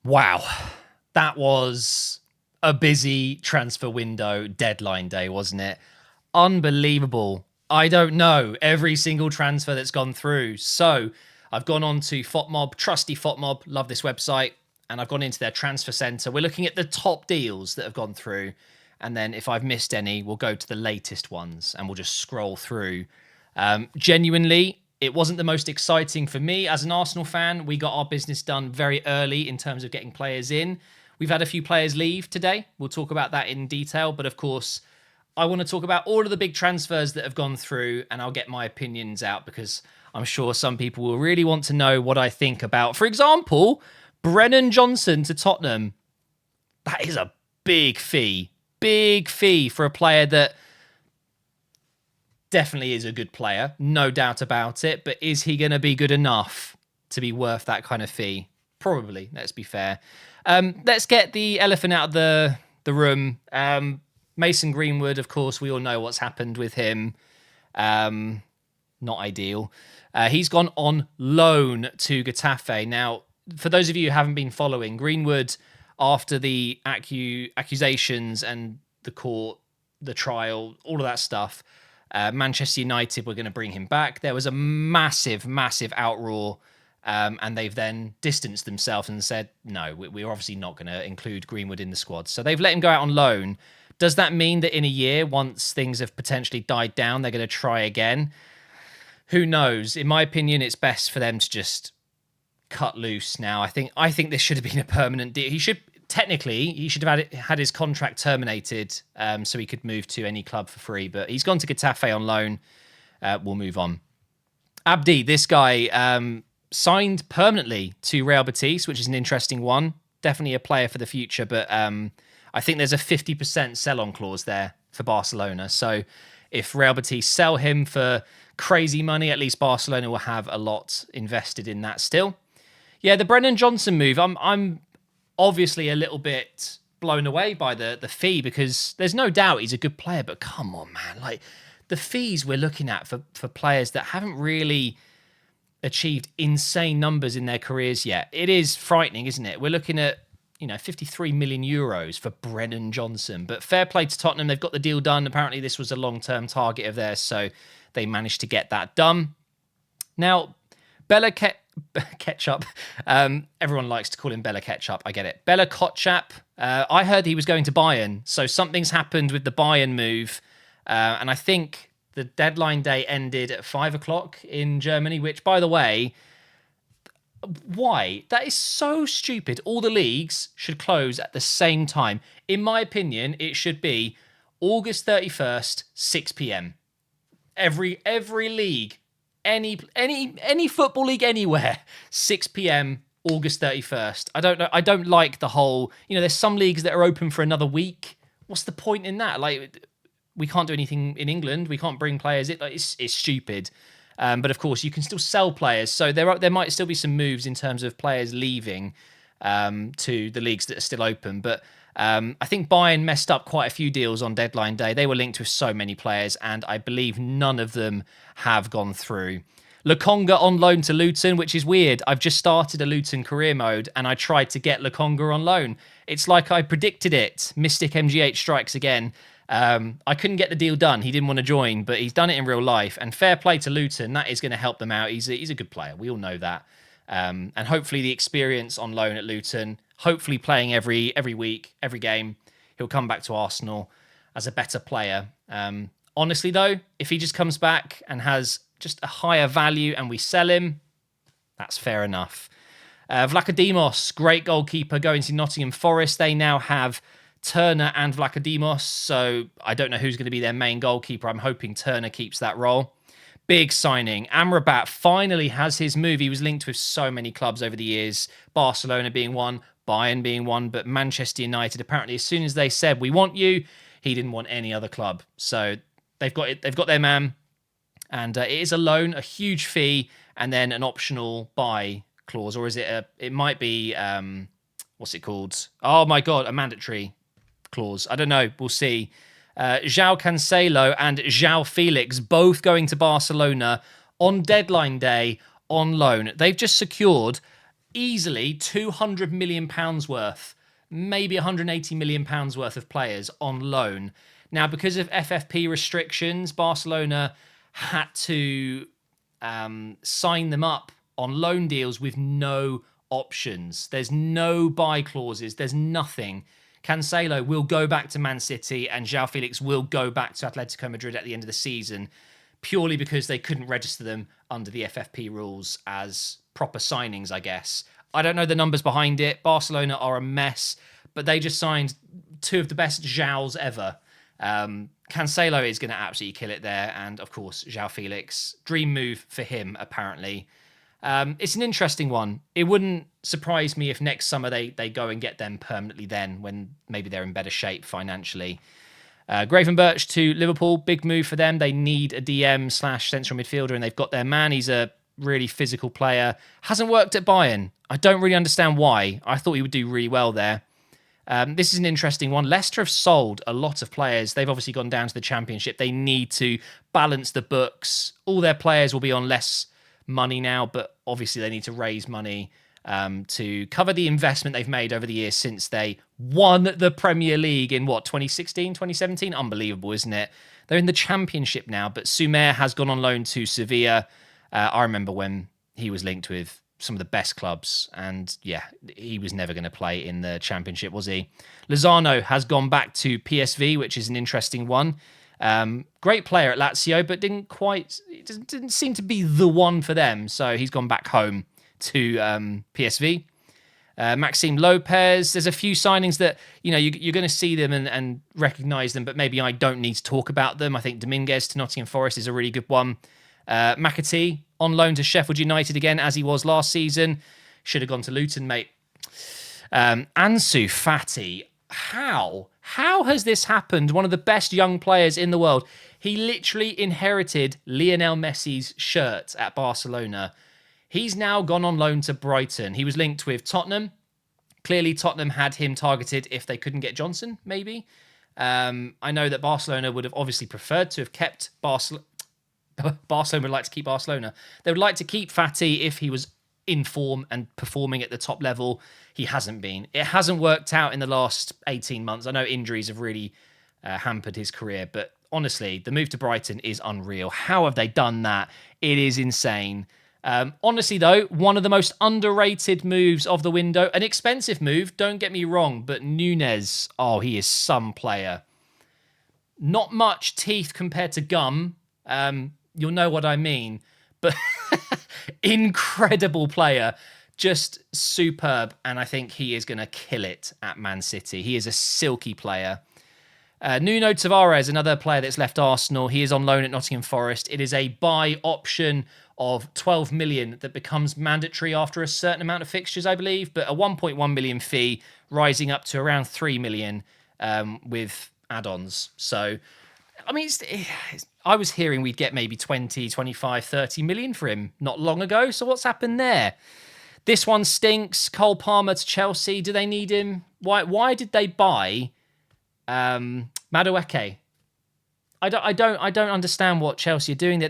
Wow. That was a busy transfer window deadline day, wasn't it? Unbelievable. I don't know every single transfer that's gone through. So I've gone on to FOTMob, trusty FOTMob, love this website, and I've gone into their transfer center. We're looking at the top deals that have gone through. And then if I've missed any, we'll go to the latest ones and we'll just scroll through. Genuinely, it wasn't the most exciting for me as an Arsenal fan. We got our business done very early in terms of getting players in. We've had a few players leave today. We'll talk about that in detail. But of course, I want to talk about all of the big transfers that have gone through, and I'll get my opinions out because I'm sure some people will really want to know what I think about, for example, Brennan Johnson to Tottenham. That is a big fee. Big fee for a player that definitely is a good player, no doubt about it. But is he going to be good enough to be worth that kind of fee? Probably, let's be fair. Let's get the elephant out of the room. Mason Greenwood, of course, we all know what's happened with him. Not ideal. He's gone on loan to Getafe. Now, for those of you who haven't been following, Greenwood, after the accusations and the court, the trial, all of that stuff, Manchester United were going to bring him back. There was a massive, massive outroar, and they've then distanced themselves and said, no, we're obviously not going to include Greenwood in the squad. So they've let him go out on loan. Does that mean that in a year, once things have potentially died down, they're going to try again? Who knows? In my opinion, it's best for them to just cut loose now. I think this should have been a permanent deal. He should have had his contract terminated, so he could move to any club for free. But he's gone to Getafe on loan. We'll move on. Abdi, this guy signed permanently to Real Betis, which is an interesting one. Definitely a player for the future, but I think there's a 50% sell-on clause there for Barcelona. So if Real Betis sell him for crazy money, at least Barcelona will have a lot invested in that still. Yeah, the Brennan Johnson move, I'm obviously a little bit blown away by the fee because there's no doubt he's a good player, but come on, man. Like, the fees we're looking at for players that haven't really achieved insane numbers in their careers yet, it is frightening, isn't it? We're looking at 53 million euros for Brennan Johnson. But fair play to Tottenham. They've got the deal done. Apparently, this was a long-term target of theirs, so they managed to get that done. Now, Bella Ketchup. Everyone likes to call him Bella Ketchup. I get it. Bella Kotchap. I heard he was going to Bayern, so something's happened with the Bayern move. And I think the deadline day ended at 5 o'clock in Germany, which, by the way, why? That is so stupid. All the leagues should close at the same time. In my opinion, it should be August 31st, 6 p.m. Every league, any football league anywhere, 6 p.m. August 31st. I don't know. I don't like the whole, there's some leagues that are open for another week. What's the point in that? Like, we can't do anything in England. We can't bring players in. Like, it's stupid. But of course, you can still sell players. So there might still be some moves in terms of players leaving to the leagues that are still open. But I think Bayern messed up quite a few deals on deadline day. They were linked with so many players, and I believe none of them have gone through. Lokonga on loan to Luton, which is weird. I've just started a Luton career mode, and I tried to get Lokonga on loan. It's like I predicted it. Mystic MGH strikes again. I couldn't get the deal done. He didn't want to join, but he's done it in real life. And fair play to Luton. That is going to help them out. He's a good player. We all know that. And hopefully the experience on loan at Luton, hopefully playing every week, every game, he'll come back to Arsenal as a better player. Honestly, though, if he just comes back and has just a higher value and we sell him, that's fair enough. Vlachodimos, great goalkeeper, going to Nottingham Forest. They now have Turner and Vlachodimos, so I don't know who's going to be their main goalkeeper. I'm hoping Turner keeps that role. Big signing. Amrabat finally has his move. He was linked with so many clubs over the years, Barcelona being one, Bayern being one, but Manchester United, apparently, as soon as they said, we want you, he didn't want any other club. So they've got their man, and it is a loan, a huge fee, and then an optional buy clause, or is it it might be, what's it called? Oh my God, a mandatory clause. I don't know. We'll see. João Cancelo and João Felix both going to Barcelona on deadline day on loan. They've just secured easily £200 million worth, maybe £180 million worth of players on loan. Now, because of FFP restrictions, Barcelona had to sign them up on loan deals with no options. There's no buy clauses. There's nothing. Cancelo will go back to Man City and João Felix will go back to Atletico Madrid at the end of the season, purely because they couldn't register them under the FFP rules as proper signings, I guess. I don't know the numbers behind it. Barcelona are a mess, but they just signed two of the best Joaos ever. Cancelo is going to absolutely kill it there. And of course, João Felix, dream move for him, apparently. It's an interesting one. It wouldn't surprise me if next summer they go and get them permanently then, when maybe they're in better shape financially. Gravenberch to Liverpool, big move for them. They need a DM/central midfielder, and they've got their man. He's a really physical player. Hasn't worked at Bayern. I don't really understand why. I thought he would do really well there. This is an interesting one. Leicester have sold a lot of players. They've obviously gone down to the Championship. They need to balance the books. All their players will be on less money now, but obviously they need to raise money to cover the investment they've made over the years since they won the Premier League in 2016, 2017? Unbelievable, isn't it? They're in the Championship now, but Soumer has gone on loan to Sevilla. I remember when he was linked with some of the best clubs, and yeah, he was never going to play in the Championship, was he? Lozano has gone back to PSV, which is an interesting one. Great player at Lazio, but didn't seem to be the one for them, so he's gone back home to PSV. Maxime Lopez, there's a few signings that, you're going to see them and recognise them, but maybe I don't need to talk about them. I think Dominguez to Nottingham Forest is a really good one. McAtee on loan to Sheffield United again, as he was last season. Should have gone to Luton, mate. Ansu Fati, how has this happened? One of the best young players in the world. He literally inherited Lionel Messi's shirt at Barcelona. He's now gone on loan to Brighton. He was linked with Tottenham. Clearly, Tottenham had him targeted if they couldn't get Johnson, maybe. I know that Barcelona would have obviously preferred to have kept Barcelona. Barcelona would like to keep Barcelona. They would like to keep Fati if he was in form and performing at the top level. He hasn't been. It hasn't worked out in the last 18 months. I know injuries have really hampered his career, but honestly, the move to Brighton is unreal. How have they done that? It is insane. Honestly, though, one of the most underrated moves of the window. An expensive move, don't get me wrong, but Nunez, he is some player. Not much teeth compared to gum. You'll know what I mean. But incredible player. Just superb. And I think he is going to kill it at Man City. He is a silky player. Nuno Tavares, another player that's left Arsenal. He is on loan at Nottingham Forest. It is a buy option of 12 million that becomes mandatory after a certain amount of fixtures, I believe. But a 1.1 million fee rising up to around 3 million with add-ons. So, I mean, I was hearing we'd get maybe 20, 25, 30 million for him not long ago. So what's happened there? This one stinks. Cole Palmer to Chelsea. Do they need him? Why did they buy Madueke? I don't understand what Chelsea are doing.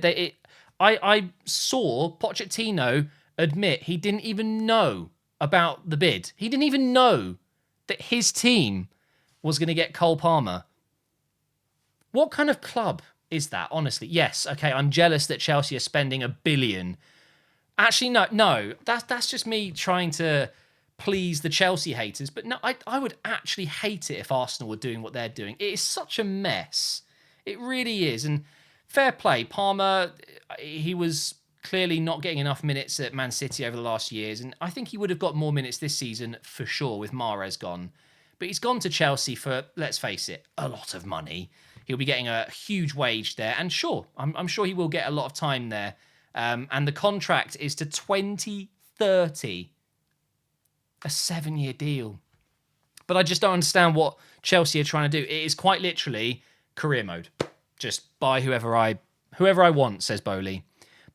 I saw Pochettino admit he didn't even know about the bid. He didn't even know that his team was going to get Cole Palmer. What kind of club is that, honestly? Yes, okay, I'm jealous that Chelsea are spending $1 billion. Actually, no, that's just me trying to please the Chelsea haters. But no, I would actually hate it if Arsenal were doing what they're doing. It is such a mess. It really is. And fair play, Palmer, he was clearly not getting enough minutes at Man City over the last years. And I think he would have got more minutes this season for sure with Mahrez gone. But he's gone to Chelsea for, let's face it, a lot of money. He'll be getting a huge wage there. And sure, I'm sure he will get a lot of time there. And the contract is to 2030. A 7-year deal. But I just don't understand what Chelsea are trying to do. It is quite literally career mode. Just buy whoever I want, says Bowley.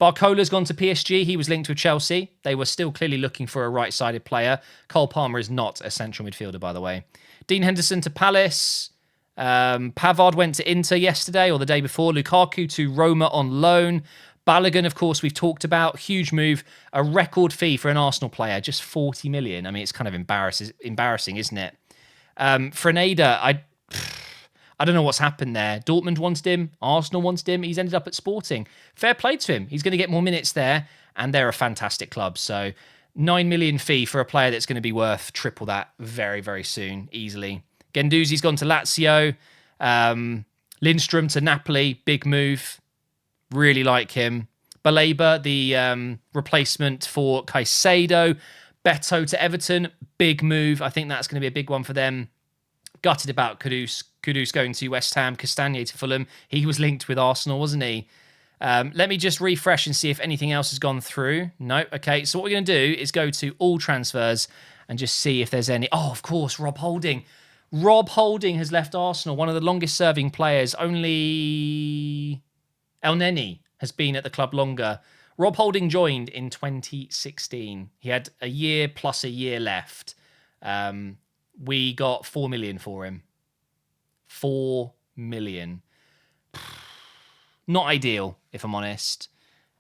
Barcola's gone to PSG. He was linked with Chelsea. They were still clearly looking for a right-sided player. Cole Palmer is not a central midfielder, by the way. Dean Henderson to Palace. Pavard went to Inter yesterday or the day before. Lukaku to Roma on loan. Balogun, of course, we've talked about. Huge move. A record fee for an Arsenal player, just 40 million. I mean, it's kind of embarrassing, isn't it? Frenada, I don't know what's happened there. Dortmund wanted him. Arsenal wanted him. He's ended up at Sporting. Fair play to him. He's going to get more minutes there, and they're a fantastic club. So 9 million fee for a player that's going to be worth triple that very, very soon, easily. Guendouzi's gone to Lazio. Lindstrom to Napoli. Big move. Really like him. Baleba, the replacement for Caicedo. Beto to Everton. Big move. I think that's going to be a big one for them. Gutted about Kudus. Kudus going to West Ham. Castagne to Fulham. He was linked with Arsenal, wasn't he? Let me just refresh and see if anything else has gone through. No. Okay, so what we're going to do is go to all transfers and just see if there's any... Oh, of course, Rob Holding. Rob Holding has left Arsenal, one of the longest-serving players. Only El Neni has been at the club longer. Rob Holding joined in 2016. He had a year plus a year left. We got 4 million for him. 4 million. Not ideal, if I'm honest.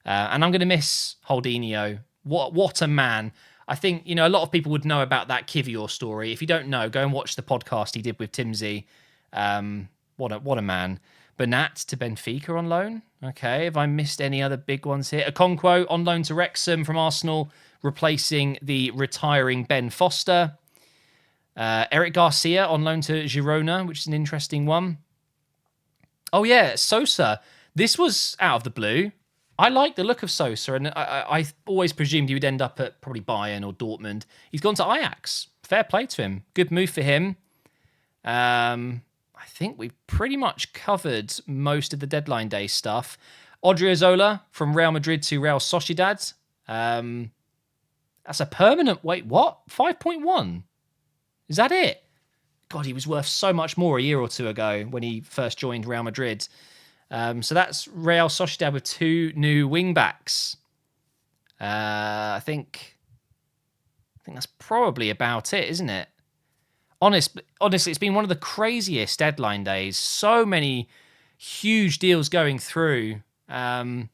And I'm going to miss Holdinho. What a man. I think, a lot of people would know about that Kivior story. If you don't know, go and watch the podcast he did with Timsy. What a man. Bernat to Benfica on loan. Okay, have I missed any other big ones here? Okonkwo on loan to Wrexham from Arsenal, replacing the retiring Ben Foster. Eric Garcia on loan to Girona, which is an interesting one. Oh yeah, Sosa. This was out of the blue. I like the look of Sosa, and I always presumed he would end up at probably Bayern or Dortmund. He's gone to Ajax. Fair play to him. Good move for him. I think we've pretty much covered most of the deadline day stuff. Odriozola from Real Madrid to Real Sociedad. That's a permanent... Wait, what? 5.1? Is that it? God, he was worth so much more a year or two ago when he first joined Real Madrid. So that's Real Sociedad with 2 new wing-backs. I think that's probably about it, isn't it? Honestly, it's been one of the craziest deadline days. So many huge deals going through. Mbappe,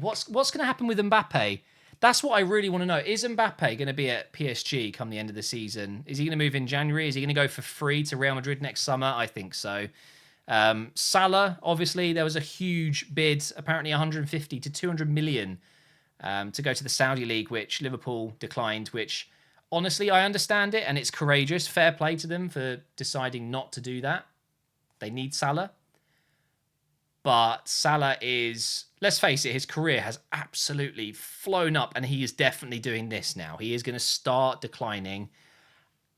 what's going to happen with Mbappe? That's what I really want to know. Is Mbappe going to be at PSG come the end of the season? Is he going to move in January? Is he going to go for free to Real Madrid next summer? I think so. Salah, obviously, there was a huge bid, apparently 150 to 200 million to go to the Saudi League, which Liverpool declined, which... Honestly, I understand it, and it's courageous. Fair play to them for deciding not to do that. They need Salah. But Salah is, let's face it, his career has absolutely flown up, and he is definitely doing this now. He is going to start declining,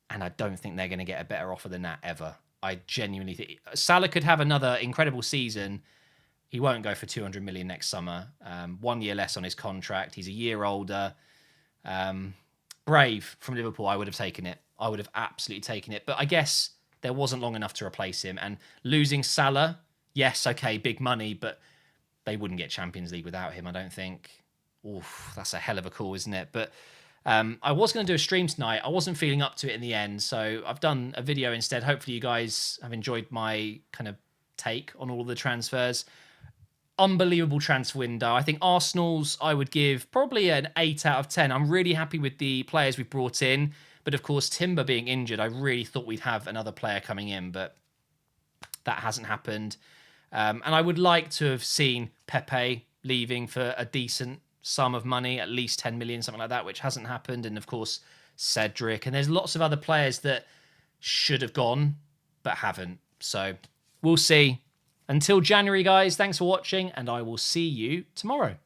and I don't think they're going to get a better offer than that ever. I genuinely think Salah could have another incredible season. He won't go for 200 million next summer. 1 year less on his contract. He's a year older. Brave from Liverpool, I would have taken it. I would have absolutely taken it. But I guess there wasn't long enough to replace him. And losing Salah, yes, okay, big money, but they wouldn't get Champions League without him, I don't think. Oof, that's a hell of a call, isn't it? But I was going to do a stream tonight. I wasn't feeling up to it in the end, so I've done a video instead. Hopefully you guys have enjoyed my kind of take on all of the transfers. Unbelievable transfer window. I think Arsenal's, I would give probably an 8 out of 10. I'm really happy with the players we've brought in. But of course, Timber being injured, I really thought we'd have another player coming in, but that hasn't happened. And I would like to have seen Pepe leaving for a decent sum of money, at least 10 million, something like that, which hasn't happened. And of course, Cedric. And there's lots of other players that should have gone, but haven't. So we'll see. Until January, guys, thanks for watching, and I will see you tomorrow.